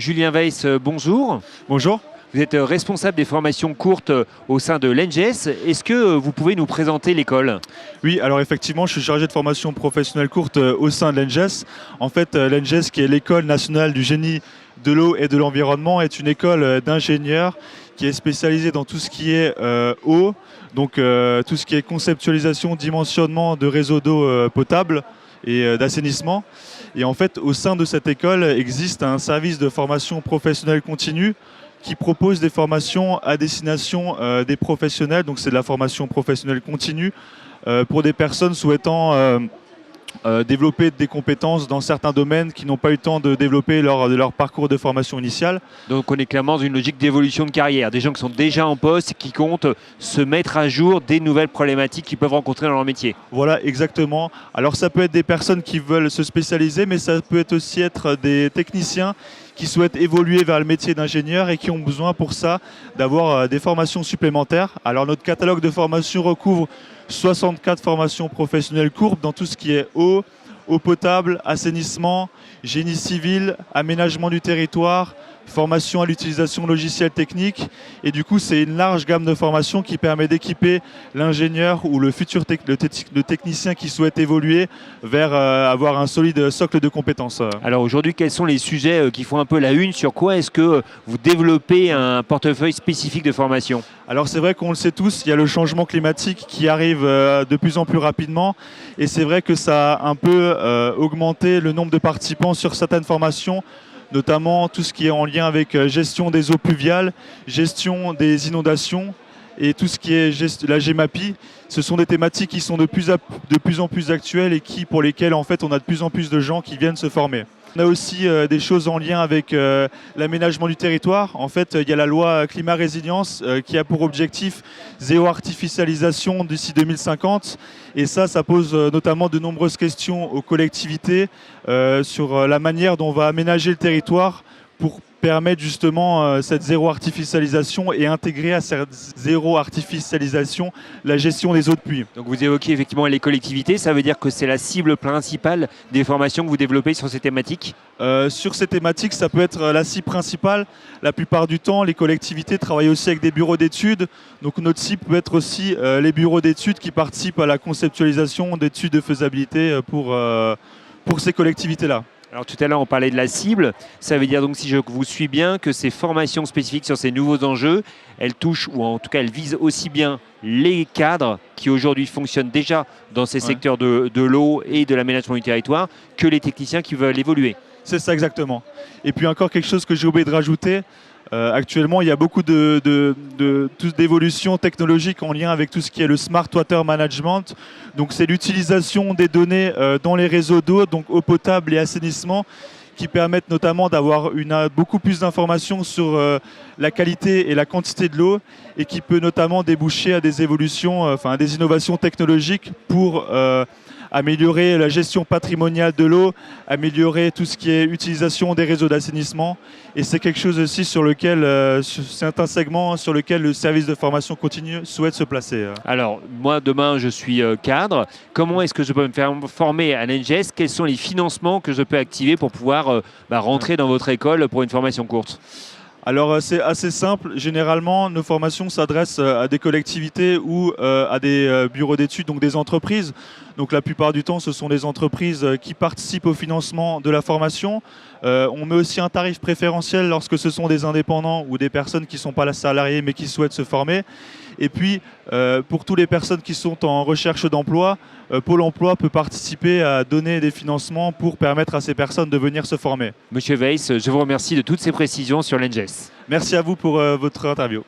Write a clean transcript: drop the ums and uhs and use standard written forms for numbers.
Julien Weiss, bonjour. Bonjour. Vous êtes responsable des formations courtes au sein de l'ENGES. Est-ce que vous pouvez nous présenter l'école? Oui, alors effectivement, je suis chargé de formation professionnelle courte au sein de l'ENGES. En fait, l'ENGES, qui est l'École nationale du génie de l'eau et de l'environnement, est une école d'ingénieurs qui est spécialisée dans tout ce qui est eau, donc tout ce qui est conceptualisation, dimensionnement de réseaux d'eau potable et d'assainissement. Et en fait, au sein de cette école existe un service de formation professionnelle continue qui propose des formations à destination des professionnels. Donc c'est de la formation professionnelle continue pour des personnes souhaitant développer des compétences dans certains domaines qui n'ont pas eu le temps de développer lors de leur parcours de formation initiale. Donc on est clairement dans une logique d'évolution de carrière, des gens qui sont déjà en poste et qui comptent se mettre à jour des nouvelles problématiques qu'ils peuvent rencontrer dans leur métier. Voilà, exactement. Alors ça peut être des personnes qui veulent se spécialiser, mais ça peut aussi être des techniciens qui souhaitent évoluer vers le métier d'ingénieur et qui ont besoin pour ça d'avoir des formations supplémentaires. Alors notre catalogue de formations recouvre 64 formations professionnelles courtes dans tout ce qui est eau potable, assainissement, génie civil, aménagement du territoire, formation à l'utilisation logicielle technique. Et du coup, c'est une large gamme de formations qui permet d'équiper l'ingénieur ou le futur le technicien qui souhaite évoluer vers avoir un solide socle de compétences. Alors aujourd'hui, quels sont les sujets qui font un peu la une? Sur quoi est-ce que vous développez un portefeuille spécifique de formation? Alors c'est vrai qu'on le sait tous, il y a le changement climatique qui arrive de plus en plus rapidement et c'est vrai que ça a un peu augmenté le nombre de participants sur certaines formations, notamment tout ce qui est en lien avec gestion des eaux pluviales, gestion des inondations et tout ce qui est la GEMAPI. Ce sont des thématiques qui sont de plus en plus actuelles et pour lesquelles en fait on a de plus en plus de gens qui viennent se former. On a aussi des choses en lien avec l'aménagement du territoire. En fait, il y a la loi climat résilience qui a pour objectif zéro artificialisation d'ici 2050. Et ça pose notamment de nombreuses questions aux collectivités sur la manière dont on va aménager le territoire pour permettre justement cette zéro artificialisation et intégrer à cette zéro artificialisation la gestion des eaux de pluie. Donc vous évoquez effectivement les collectivités, ça veut dire que c'est la cible principale des formations que vous développez sur ces thématiques? Sur ces thématiques, ça peut être la cible principale. La plupart du temps, les collectivités travaillent aussi avec des bureaux d'études. Donc notre cible peut être aussi les bureaux d'études qui participent à la conceptualisation d'études de faisabilité pour ces collectivités-là. Alors tout à l'heure, on parlait de la cible. Ça veut dire donc, si je vous suis bien, que ces formations spécifiques sur ces nouveaux enjeux, elles touchent, ou en tout cas, elles visent aussi bien les cadres qui aujourd'hui fonctionnent déjà dans ces secteurs de l'eau et de l'aménagement du territoire, que les techniciens qui veulent évoluer. C'est ça exactement. Et puis encore quelque chose que j'ai oublié de rajouter. Actuellement, il y a beaucoup d'évolutions technologiques en lien avec tout ce qui est le Smart Water Management. Donc c'est l'utilisation des données dans les réseaux d'eau, donc eau potable et assainissement, qui permettent notamment d'avoir beaucoup plus d'informations sur la qualité et la quantité de l'eau et qui peut notamment déboucher à des évolutions, à des innovations technologiques pour améliorer la gestion patrimoniale de l'eau, améliorer tout ce qui est utilisation des réseaux d'assainissement. Et c'est quelque chose aussi sur lequel, c'est un segment sur lequel le service de formation continue souhaite se placer. Alors, moi, demain, je suis cadre. Comment est-ce que je peux me faire former à l'ENGES? Quels sont les financements que je peux activer pour pouvoir rentrer dans votre école pour une formation courte? Alors c'est assez simple, généralement nos formations s'adressent à des collectivités ou à des bureaux d'études, donc des entreprises. Donc la plupart du temps ce sont des entreprises qui participent au financement de la formation. On met aussi un tarif préférentiel lorsque ce sont des indépendants ou des personnes qui ne sont pas salariées mais qui souhaitent se former. Et puis pour toutes les personnes qui sont en recherche d'emploi, Pôle emploi peut participer à donner des financements pour permettre à ces personnes de venir se former. Monsieur Weiss, je vous remercie de toutes ces précisions sur l'ENGES. Merci à vous pour votre interview.